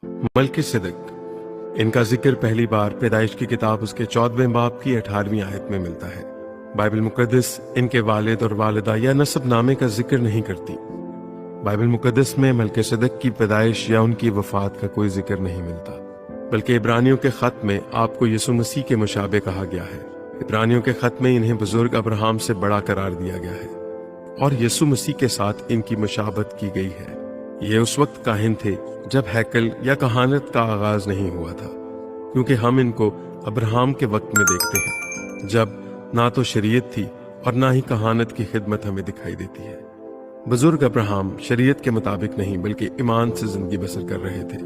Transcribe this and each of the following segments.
मलकीसेदक, इनका जिक्र पहली बार पैदाइश की किताब उसके 14वें बाब की 18वीं आयत में मिलता है। बाइबल मुकद्दस इनके वालिद और वालिदा या नसब नामे का जिक्र नहीं करती। बाइबल मुकद्दस में मलकीसेदक की पैदाइश या उनकी वफात का कोई जिक्र नहीं मिलता, बल्कि इब्रानियों के खत में आपको यीशु मसीह के मुशाबे कहा गया है। इब्रानियों के खत में इन्हें बुजुर्ग अब्राहम से बड़ा करार दिया गया है और यीशु मसीह के साथ इनकी मुशाबत की गई है। ये उस वक्त काहिन थे जब हैकल या कहानत का आगाज नहीं हुआ था, क्योंकि हम इनको अब्राहम के वक्त में देखते हैं जब ना तो शरीयत थी और ना ही कहानत की खिदमत हमें दिखाई देती है। बुजुर्ग अब्राहम शरीयत के मुताबिक नहीं बल्कि ईमान से जिंदगी बसर कर रहे थे।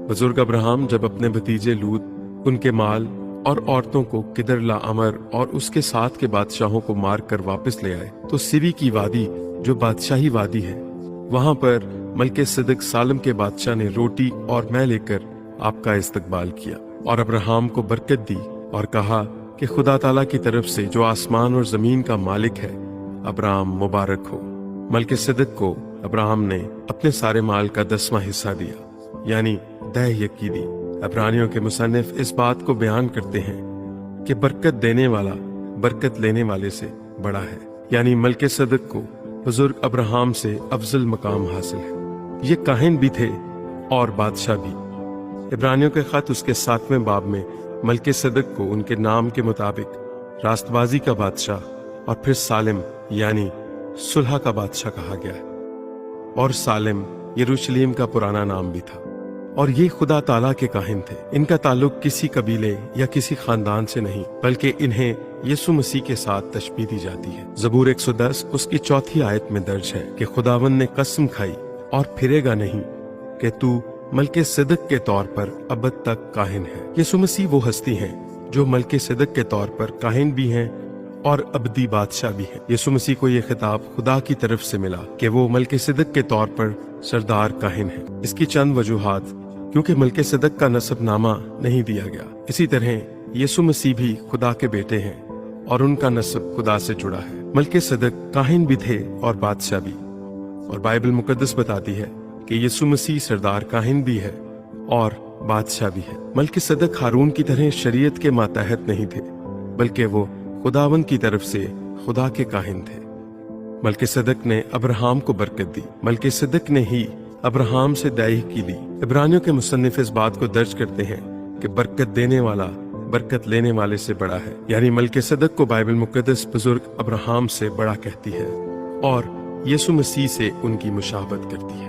बुजुर्ग अब्राहम जब अपने भतीजे लूत, उनके माल और औरतों को किदरला अमर और उसके साथ के बादशाहों को मार कर वापस ले आए, तो सिरी की वादी जो बादशाही वादी है, वहां पर मलकीसेदक सालम के बादशाह ने रोटी और मैं लेकर आपका इस्तकबाल किया और अब्राहम को बरकत दी और कहा कि खुदा ताला की तरफ से जो आसमान और जमीन का मालिक है, अब्राहम मुबारक हो। मलकीसेदक को अब्राहम ने अपने सारे माल का 10वां हिस्सा दिया, यानी दह यकी दी। इब्रानियों के मुसन्निफ इस बात को बयान करते हैं कि बरकत देने वाला बरकत लेने वाले से बड़ा है, यानी मलकीसेदक को बुजुर्ग अब्राहम से अफजल मकाम हासिल है। ये काहिन भी थे और बादशाह भी। इब्रानियों के खत उसके 7वें बाब में मलकीसेदक को उनके नाम के मुताबिक रास्तबाजी का बादशाह और फिर सालिम यानी सुलह का बादशाह कहा गया है। और सालिम यरूशलेम का पुराना नाम भी था। और ये खुदा ताला के काहिन थे। इनका ताल्लुक किसी कबीले या किसी खानदान से नहीं, बल्कि इन्हें यीशु मसीह के साथ तशबीह दी जाती है। ज़बूर 110 उसकी 4थी आयत में दर्ज है कि खुदावंद ने कसम खाई और फिरेगा नहीं कि तू मलकीसेदक के तौर पर अबद तक काहिन है। यीशु मसीह वो हस्ती हैं जो मलकीसेदक के तौर पर काहिन भी हैं और अबदी बादशाह भी हैं। यीशु मसीह को ये खिताब खुदा की तरफ से मिला कि वो मलकीसेदक के तौर पर सरदार काहिन है। इसकी चंद वजूहात, क्योंकि मलकीसेदक का नसब नामा नहीं दिया गया। इसी तरह यीशु मसीह भी खुदा के बेटे हैं और उनका नसब खुदा से जुड़ा है। मलकीसेदक काहिन भी थे और बादशाह भी। और बाइबल मुकद्दस बताती है कि यीशु मसीह सरदार काहिन भी है और बादशाह भी है। मलकीसेदक हारून की तरह शरीयत के मातहत नहीं थे, बल्कि वो खुदावंद की तरफ से खुदा के काहिन थे। मलकीसेदक ने अब्राहम को बरकत दी। मलकीसेदक ने ही अब्राहम से दाई की ली। इब्रानियों के मुसन्निफ इस बात को दर्ज करते हैं कि बरकत देने वाला बरकत लेने वाले से बड़ा है, यानी मलकीसेदक को बाइबल मुकद्दस बुजुर्ग अब्राहम से बड़ा कहती है और यीशु मसीह से उनकी मुशाबत करती है।